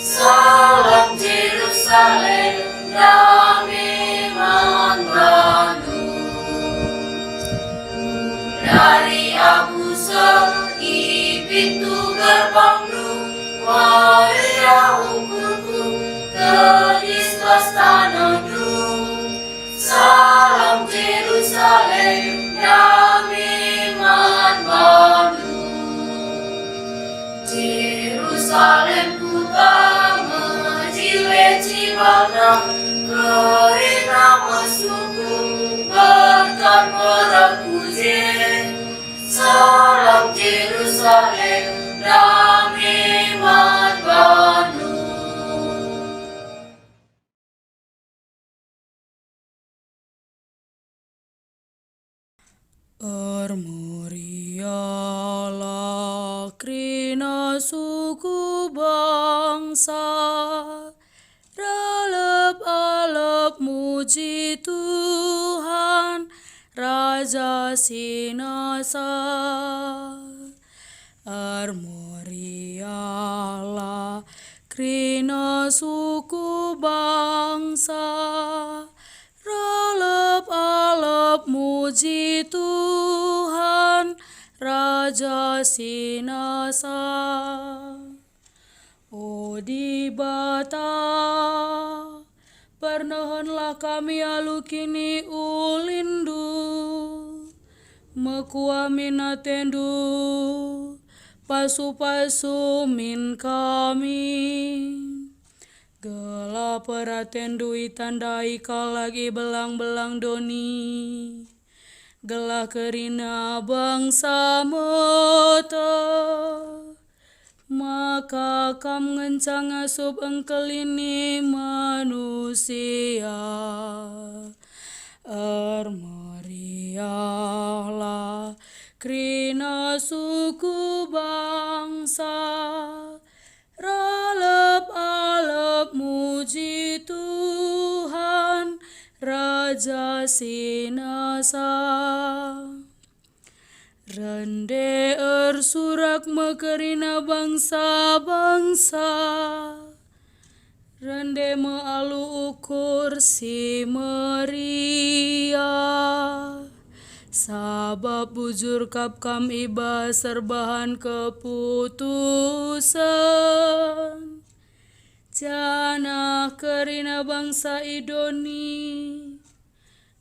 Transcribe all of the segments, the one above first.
Salam Jerusalem, damai membantu. Dari Abu Segi pintu gerbangmu, Maria ukurku, Kristus tanahmu. Salam Jerusalem, damai membantu. Jerusalem utama jiwe cibana kerina musuhku berkat merepuji. Salam Jerusalem, damai membantu. Merialah krina suku bangsa, relep-alep muji Tuhan, Raja Sinasa. Merialah krina suku bangsa, relep-alep muji Tuhan, Raja Sinasa. O di bata, pernohonlah kami alu kini ulindu, mekua minatendu, pasu-pasu min kami. Gela peratendu itandai kalagi belang-belang doni, gelah kerina bangsa mata. Maka kam ngencang asup engkel ini manusia. Merialah krina suku bangsa, relep-alep muji Tuhan, Raja Sinasa. Rende surak mekerina bangsa-bangsa, rende mealu ukur si Maria. Sabab bujur kap kam iba serbahan keputusan, jana kerina bangsa idoni,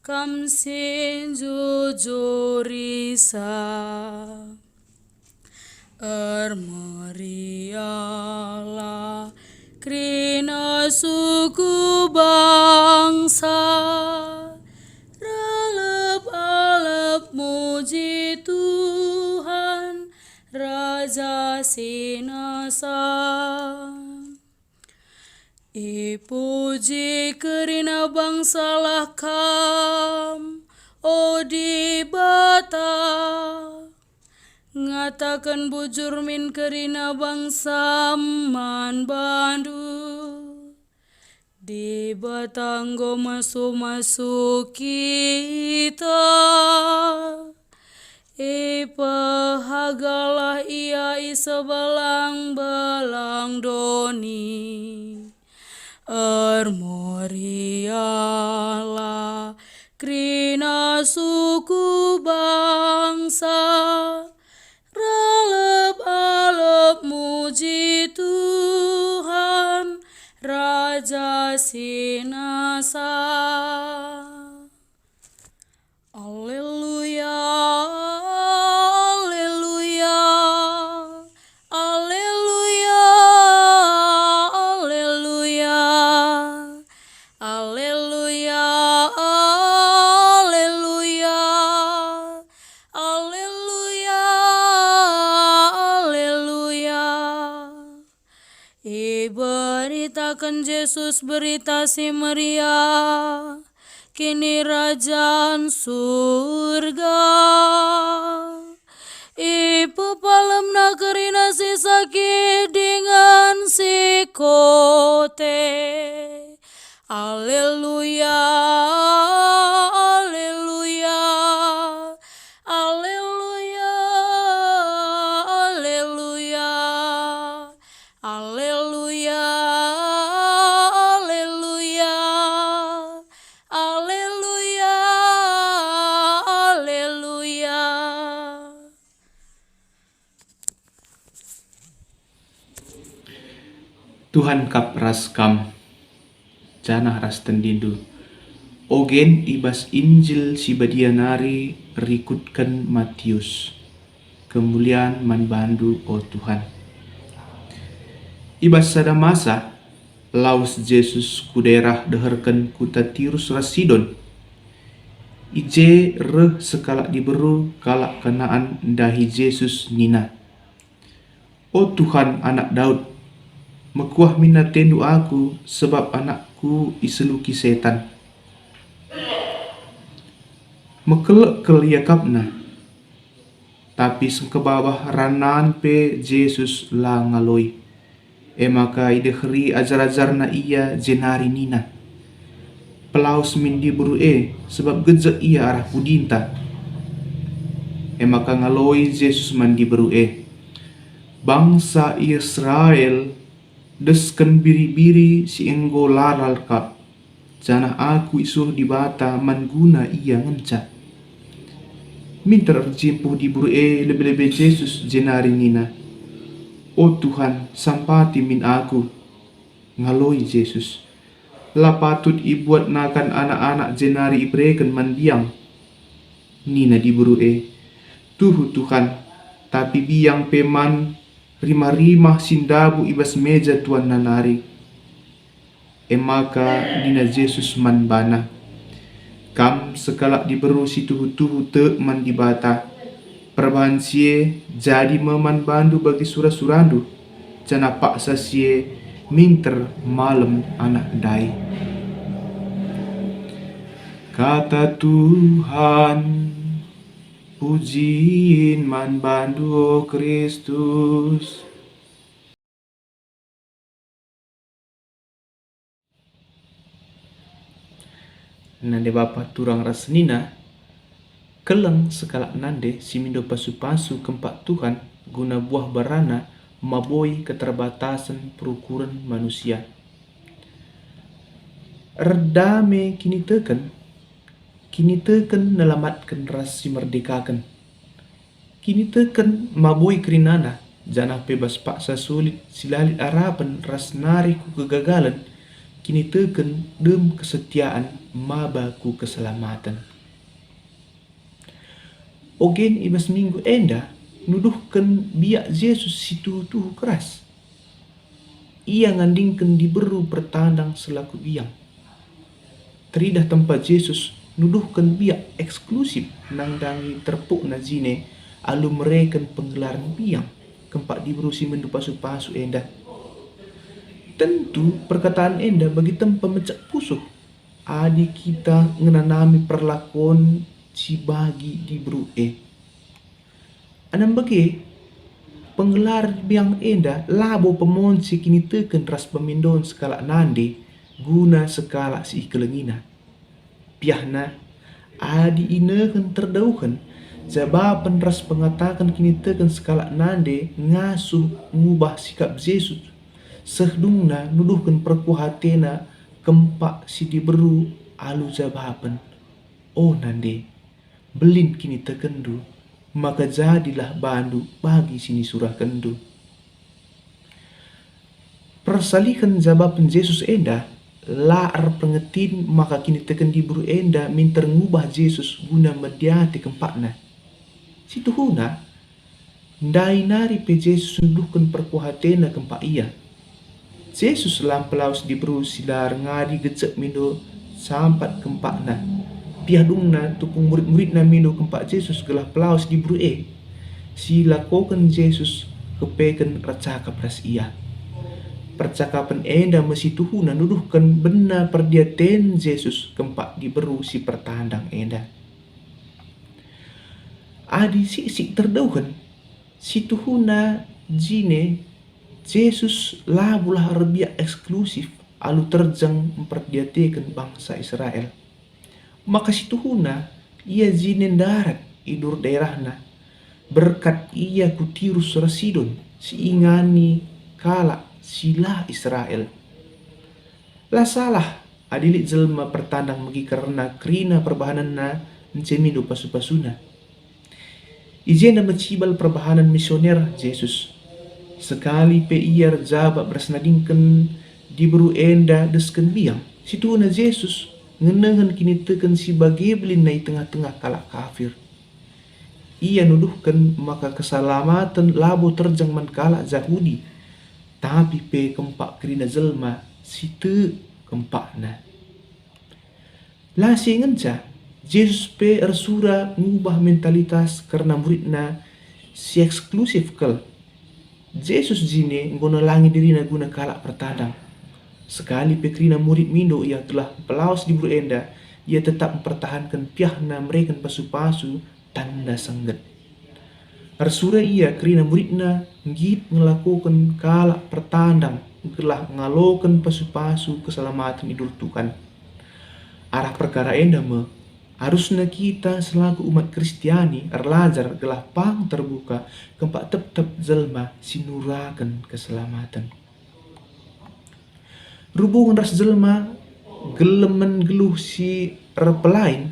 kam sin jujurisa. Merialah krina suku bangsa, relep-alep muji Tuhan, Raja Sinasa. Ipuji kerina bangsalah kam, o di bata, ngatakan bujur min kerina bangsa man bandu. Di batanggo masuk-masuk kita, ipahagalah ia isebalang-balang doni. Merialah krina suku bangsa, relep-alep muji Tuhan, Raja Sinasa. Alleluia, alleluia, alleluia, alleluia, alleluia, alleluia, alleluia, alleluia. Beritakan Yesus berita si Maria, kini kerajaan surga. Ibu palem nakerina si sakit dengan si kote. Alleluia, alleluia, alleluia, alleluia, Haleluya, haleluya, haleluya, haleluya. Tuhan kap ras kam, janah ras tendindu. Ogen ibas Injil si badianari rikutkan Matius. Kemuliaan man bandu o Tuhan. Ibas sada masa, laus Yesus ku daerah deherken kuta Tirus ras Sidon. Ije reh sekala diberu kalak kenaan dahi Yesus nina. O Tuhan anak Daud, mekuah mina tendu aku sebab anakku iseluki setan. Mekelek yakapna, tapi sengkebawah ranan pe Yesus la ngaloi. Maka idehri ajar-ajarna iya jenari nina. Pelaus min diburu sebab gejek iya arah pudinta. Maka ngaloi Yesus man diburu bangsa Israel desken biri-biri si enggo laral kap. Janah aku isuh dibata man guna iya ngenca. Minter jimpuh diburu lebih-lebih Yesus jenari nina. O Tuhan, sampati min aku. Ngaloi Yesus. La patut ibuat nakan anak-anak jenari ibreken man biang. Nina diburu Tuhu Tuhan, tapi biang peman rima-rima sindabu ibas meja tuan nanari. Maka dina Yesus man bana. Kam sekala diberu si tuhu-tuhu te man dibata. Perbahan sie jadi meman bandu bagi surah-surandu. Jana paksa sie minter malam anak dai. Kata Tuhan, pujiin man bandu o Kristus. Nande bapa turang rasnina, keleng sekala nande simindo pasu-pasu kempak Tuhan guna buah barana maboi keterbatasan perukuran manusia. Redame kini teken nelamatkan ras si merdekakan. Kini teken maboi kerinana, janah bebas paksa sulit silalit arapan ras nariku kegagalan. Kini teken dem kesetiaan mabaku keselamatan. Ogen ibas minggu enda nuduhkan biak Yesus situ tuh keras. Ia ngandingkan diberu pertandang selaku biang. Teridah tempat Yesus nuduhkan biak eksklusif nangdangi terpuk nazine alu mereken penggelaran biang kempak diberu si mendu pasu-pasu enda. Tentu perkataan enda bagi tempat mecak pusuk. Adi kita ngenanami perlakuan si bagi di bru Anam bagi penggelar biang enda labo pemonsi kini teken ras pemindon sekala nande guna sekala si kelengina. Piahna adi inehen terdauhan jabapan ras pengatakan kini teken sekala nande ngasuh ngubah sikap Yesus. Sehdungna nuduhkan perkuhatena kempak si diberu alu jabapan. Oh nande, belin kini tekendu, maka jadilah bandu bagi sini surah kendu. Persalihan jabapan Yesus enda, laar pengetin maka kini teken diberu enda minter ngubah Yesus guna mediati kempakna. Situhuna, ndai nari pe Yesus nuduhkan perkuhatena kempak iya. Yesus lampelaus diberu silar ngadi gecek mindo sampat kempakna. Piadungna tupung murid-muridna mindo kempak Yesus gelah pelaus diberu silakokan Yesus kepeken racakap ras iya. Percakapan enda mesituhuna nuduhkan benar perdiaten Yesus kempak diberu si pertandang enda. Adi sik terdauhan situhuna jine Yesus labulah rebia eksklusif alu terjang memperdiatekan bangsa Israel. Maka situhuna ia jinen darat idur daerahna berkat ia ku Tirus Sidon si ingani kala sila Israel. Lah salah adilit jelma pertandang megi karena kerina perbahanan na mencemindo pasu-pasuna. Ijen na mencibal perbahanan misioner Yesus. Sekali pe ia jabak bersenadingkan di beru enda desken biang. Situ na Yesus ngenengan kini teken si bagi belin na tengah-tengah kalak kafir. Ia nuduhkan maka keselamatan labo terjang man kalak Yahudi. Tapi pe kempak kerina jelma situ kempakna. Lah si ngenca Yesus pe ersura ngubah mentalitas karena muridna si eksklusif kel. Yesus jine ngono langi dirina guna kalak pertadang. Sekali pe kerina murid mindo ia telah pelawas di enda, ia tetap mempertahankan piahna mereka pasu-pasu tanda sengget. Ersura ia kerina muridna ngit ngelakukan kalak pertandang gelah ngalokan pasu-pasu keselamatan idul Tuhan. Arah perkara enda me harusnya kita selaku umat Kristiani erlajar gelah pang terbuka kempak tetap jelma sinurakan keselamatan. Rubungan ras jelma gelemen geluh si repelain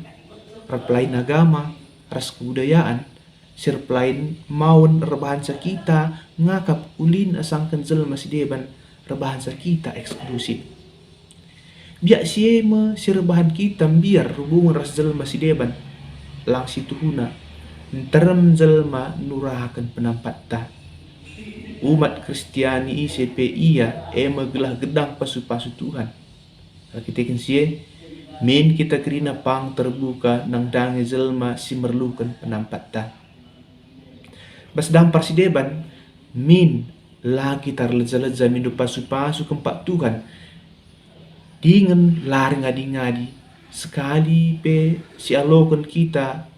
agama, ras kebudayaan, sirpelain maun rebahansa kita ngakap ulin asangkan jelma si deban rebahansa kita eksklusif. Biak siema sirbahan kita biar hubungan ras jelma si deban lang si tuhuna terem jelma nurahakan penampatta. Umat Kristiani ICP ia ema gelah gedang pasu-pasu Tuhan. Kita sie min kita kerina pang terbuka nang dange jelma si merlukan penampatta. Bas dampar si deban min lagi tarleja-leja mindu pasu-pasu kempak Tuhan. Dengan lari ngadi-ngadi sekali pe si alokan kita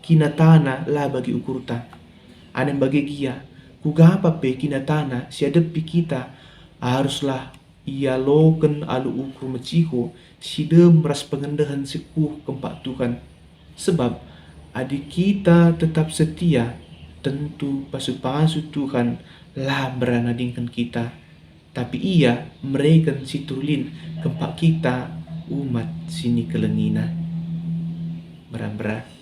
kinatana lah bagi ukurta anem bagi gia kugapa pe kinatana si adepi kita haruslah ia loken alu ukur meciho si dem ras pengendahan sekuh kempak Tuhan sebab adik kita tetap setia tentu pasu-pasu Tuhan lah beranadingkan kita. Tapi ia mereka situlin kempak kita umat sini kelengina. Berambra.